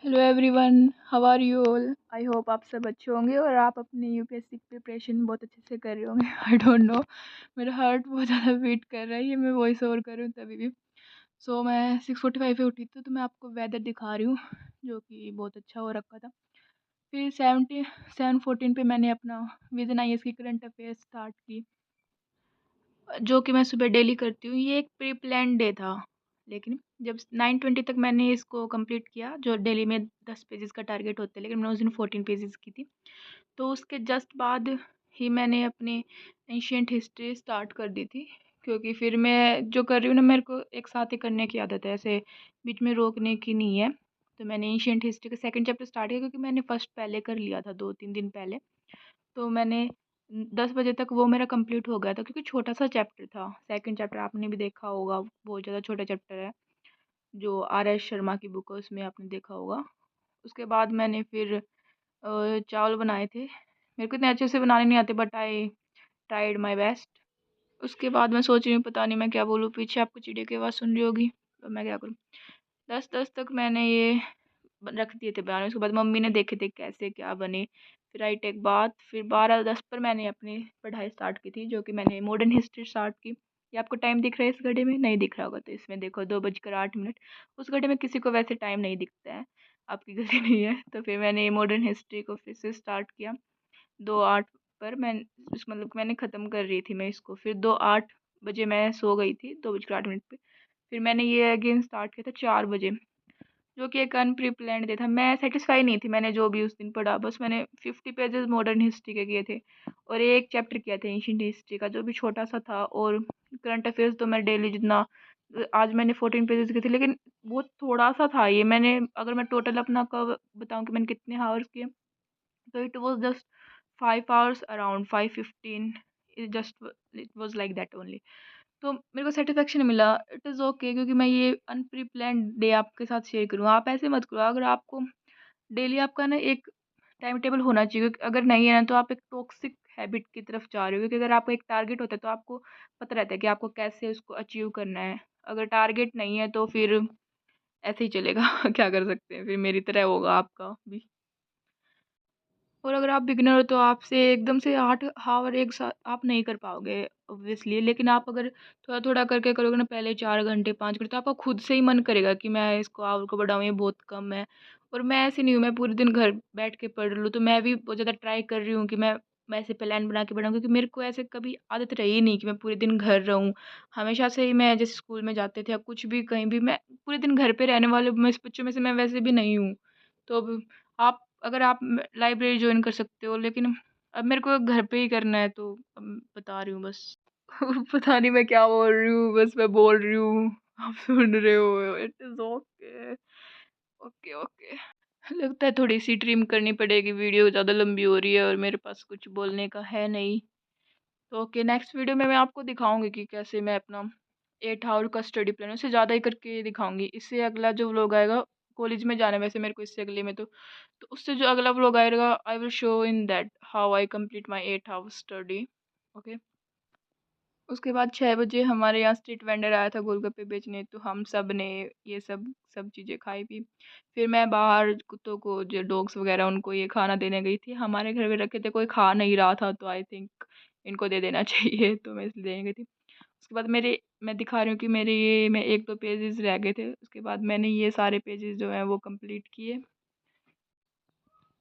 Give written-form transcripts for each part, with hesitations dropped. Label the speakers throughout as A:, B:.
A: Hello everyone, how are you all. I hope आप सब अच्छे होंगे और आप अपनी यूपीएससी की प्रिपरेशन बहुत अच्छे से कर रहे होंगे। आई डोंट नो, मेरा हार्ट बहुत ज़्यादा बीट कर रहा है, ये मैं वॉइस ओवर कर रही हूँ तभी भी। मैं 6:45 पे उठी थी, तो मैं आपको वेदर दिखा रही हूँ जो कि बहुत अच्छा हो रखा था। फिर 7:14 पे मैंने अपना विजन आईएएस की करंट अफेयर स्टार्ट की, जो कि मैं सुबह डेली करती हूँ। ये एक प्री प्लान डे था, लेकिन जब 9:20 तक मैंने इसको कंप्लीट किया, जो डेली में 10 पेजेस का टारगेट होता है, लेकिन मैंने उस दिन 14 पेजेस की थी। तो उसके जस्ट बाद ही मैंने अपनी एंशियंट हिस्ट्री स्टार्ट कर दी थी, क्योंकि फिर मैं जो कर रही हूँ ना, मेरे को एक साथ ही करने की आदत है, ऐसे बीच में रोकने की नहीं है। तो मैंने एंशियंट हिस्ट्री का सेकंड चैप्टर स्टार्ट किया, क्योंकि मैंने फर्स्ट पहले कर लिया था 2-3 दिन पहले। तो मैंने 10 बजे तक वो मेरा कंप्लीट हो गया था, क्योंकि छोटा सा चैप्टर था। सेकंड चैप्टर आपने भी देखा होगा, बहुत ज़्यादा छोटा चैप्टर है, जो RS शर्मा की बुक है, उसमें आपने देखा होगा। उसके बाद मैंने फिर चावल बनाए थे। मेरे को इतने अच्छे से बनाने नहीं आते, but I tried my best. उसके बाद मैं सोच रही हूँ, पता नहीं मैं क्या बोलूँ, पीछे आपको चिड़िया की आवाज़ सुन रही होगी, तो मैं क्या करूँ। 10-10 तक मैंने ये रख दिए थे बनाने। उसके बाद मम्मी ने देखे थे कैसे क्या बने। फिर आई टेक बात। फिर 12-10 पर मैंने अपनी पढ़ाई स्टार्ट की थी, जो कि मैंने मॉडर्न हिस्ट्री स्टार्ट की। ये आपको टाइम दिख रहा है इस घड़ी में? नहीं दिख रहा होगा, तो इसमें देखो 2:08। उस घड़ी में किसी को वैसे टाइम नहीं दिखता है, आपकी गलती नहीं है। तो फिर मैंने मॉडर्न हिस्ट्री को फिर से स्टार्ट किया 2:08 पर। मतलब मैंने ख़त्म कर रही थी मैं इसको। फिर 2:08 बजे मैं सो गई थी, 2:08 पे। फिर मैंने ये अगेन स्टार्ट किया था 4 बजे, जो कि एक अनप्री प्लान्ड डे था। मैं सेटिस्फाई नहीं थी, मैंने जो भी उस दिन पढ़ा, बस मैंने 50 पेजेस मॉडर्न हिस्ट्री के किए थे, और एक चैप्टर किया था एंशियंट हिस्ट्री का, जो भी छोटा सा था। और करंट अफेयर्स तो मैं डेली जितना, आज मैंने 14 पेजेस किए थे, लेकिन वो थोड़ा सा था। ये मैंने, अगर मैं टोटल अपना कब बताऊँ कि मैंने कितने हावर्स किए, तो it was just 5 hours, around 5:15। It was like that only. तो मेरे को सेटिस्फेक्शन मिला, इट इज़ ओके, क्योंकि मैं ये अनप्री प्लान्ड डे आपके साथ शेयर करूँ। आप ऐसे मत करो, अगर आपको डेली आपका ना एक टाइम टेबल होना चाहिए, क्योंकि अगर नहीं है ना, तो आप एक टॉक्सिक हैबिट की तरफ जा रहे हो। क्योंकि अगर आपका एक टारगेट होता है, तो आपको पता रहता है कि आपको कैसे उसको अचीव करना है। अगर टारगेट नहीं है, तो फिर ऐसे ही चलेगा। क्या कर सकते हैं, फिर मेरी तरह होगा आपका भी। और अगर आप बिगिनर हो, तो आपसे एकदम से 8 हावर एक साथ आप नहीं कर पाओगे ऑब्वियसली। लेकिन आप अगर थोड़ा थोड़ा करके करोगे ना, पहले 4 घंटे 5 घंटे, तो आपका खुद से ही मन करेगा कि मैं इसको आवर को बढ़ाऊँ, ये बहुत कम है। और मैं ऐसी नहीं हूँ, मैं पूरे दिन घर बैठ के पढ़ लूँ। तो मैं भी बहुत ज़्यादा ट्राई कर रही हूँ कि मैं ऐसे प्लान बना के पढ़ाऊँ, क्योंकि मेरे को ऐसे कभी आदत रही नहीं कि मैं पूरे दिन घर रहूँ। हमेशा से ही मैं, जैसे स्कूल में जाते थे या कुछ भी कहीं भी, मैं पूरे दिन घर पे रहने वाले मैं इस बच्चों में से मैं वैसे भी नहीं हूँ। तो अब आप, अगर आप लाइब्रेरी ज्वाइन कर सकते हो, लेकिन अब मेरे को घर पे ही करना है, तो अब बता रही हूँ बस। पता नहीं मैं क्या बोल रही हूँ, बस मैं बोल रही हूँ, आप सुन रहे हो। It is okay, okay okay. लगता है थोड़ी सी ट्रिम करनी पड़ेगी, वीडियो ज़्यादा लंबी हो रही है और मेरे पास कुछ बोलने का है नहीं। तो ओके, नेक्स्ट वीडियो में मैं आपको दिखाऊंगी कि कैसे मैं अपना 8 आवर का स्टडी प्लान, उससे ज़्यादा ही करके दिखाऊंगी। इससे अगला जो व्लॉग आएगा, कॉलेज में जाना है वैसे मेरे को इससे अगले में, तो उससे जो अगला व्लॉग आएगा, I will show in that how I complete my 8 hour study. Okay. उसके बाद 6 बजे हमारे यहाँ स्ट्रीट वेंडर आया था गोलगप्पे बेचने, तो हम सब ने ये सब सब चीज़ें खाई पी। फिर मैं बाहर कुत्तों को, जो डॉग्स वगैरह, उनको ये खाना देने गई थी। हमारे घर में रखे थे, कोई खा नहीं रहा था, तो आई थिंक इनको दे देना चाहिए, तो मैं इसलिए देने गई थी। उसके बाद मैं दिखा रही हूँ कि मेरे ये मैं 1-2 पेजेस रह गए थे। उसके बाद मैंने ये सारे पेजेस जो हैं वो कंप्लीट किए।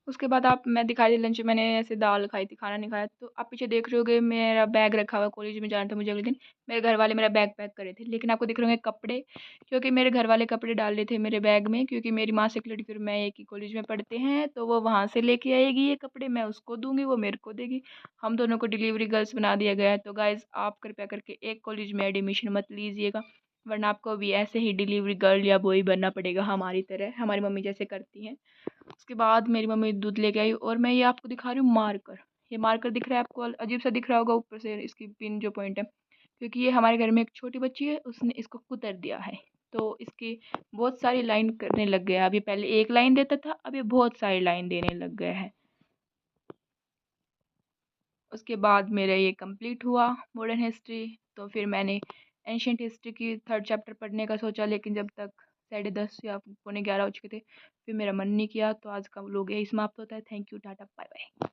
A: उसके बाद मैं दिखा रही थी लंच में, मैंने ऐसे दाल खाई थी, खाना नहीं खाया। तो आप पीछे देख रहे होगे, मेरा बैग रखा हुआ, कॉलेज में जाना था मुझे अगले दिन। मेरे घर वाले मेरा बैग पैक करे थे, लेकिन आपको दिख रहे होंगे कपड़े, क्योंकि मेरे घर वाले कपड़े डाल रहे थे मेरे बैग में, क्योंकि मेरी माँ से एक लड़की और मैं एक ही कॉलेज में पढ़ते हैं, तो वो वहाँ से लेके आएगी ये कपड़े, मैं उसको दूंगी, वो मेरे को देगी। हम दोनों को डिलीवरी गर्ल्स बना दिया गया है। तो गाइज, आप कृपया करके एक कॉलेज में एडमिशन मत लीजिएगा, वरना आपको भी ऐसे ही डिलीवरी गर्ल या बॉय बनना पड़ेगा, हमारी तरह, हमारी मम्मी जैसे करती हैं। उसके बाद मेरी मम्मी दूध लेके आई, और मैं ये आपको दिखा रही हूँ मार्कर। ये मार्कर दिख रहा है आपको? अजीब सा दिख रहा होगा ऊपर से इसकी पिन जो पॉइंट है, क्योंकि ये हमारे घर में एक छोटी बच्ची है, उसने इसको कुतर दिया है। तो इसकी बहुत सारी लाइन करने लग गया। अभी पहले एक लाइन देता था, अब ये बहुत सारी लाइन देने लग गया है। उसके बाद मेरा ये कंप्लीट हुआ मॉडर्न हिस्ट्री। तो फिर मैंने एंशियंट हिस्ट्री की 3rd चैप्टर पढ़ने का सोचा, लेकिन जब तक 10:30 या पौने 11 हो चुके थे। फिर मेरा मन नहीं किया, तो आज का व्लॉग यही समाप्त होता है। Thank you, tata, bye bye.